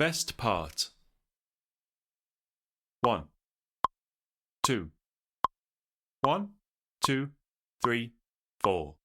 Best part. 1, 2. 1, 2, 3, 4.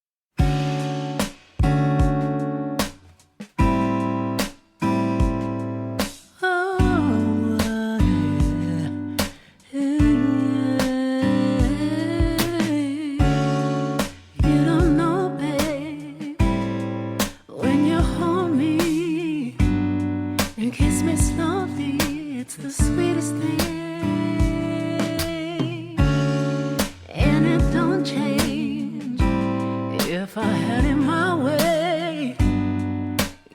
Kiss me slowly, it's the sweetest thing, and it don't change. If I had it my way,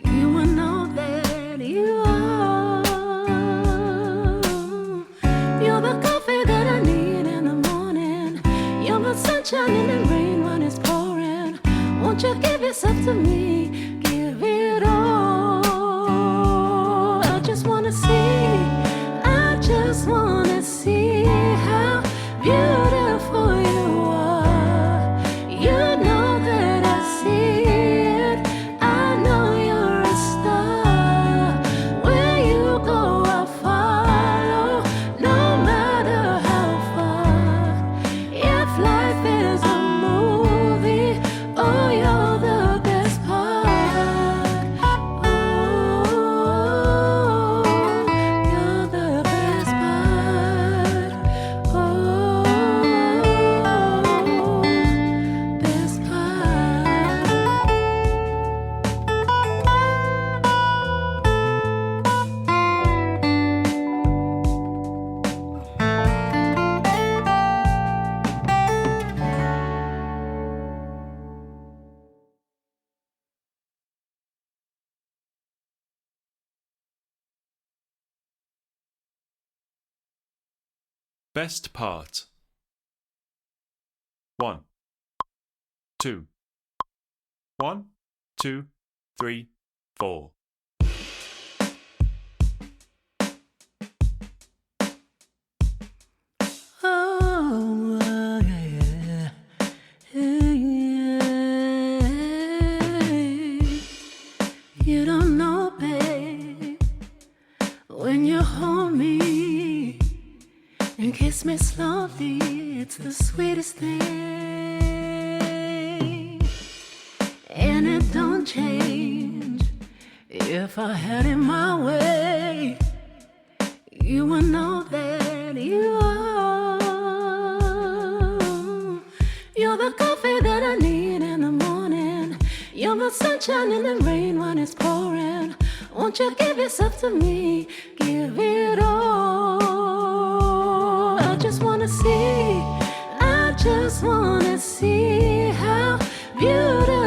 you would know that you are. You're the coffee that I need in the morning. You're the sunshine in the rain when it's pouring. Won't you give yourself to me? Give it all. I just wanna see how beautiful you are. You know that I see it. I know you're a star. Where you go, I'll follow, no matter how far. If life is a movie, oh, you're the best part. Best part. 1, 2. 1, 2, 3, 4. You don't know, babe, when you hold me and kiss me slowly, it's the sweetest thing, and it don't change. If I had it my way, you would know that you are. You're the coffee that I need in the morning. You're the sunshine in the rain when it's pouring. Won't you give yourself to me? Give it all. I just wanna see how beautiful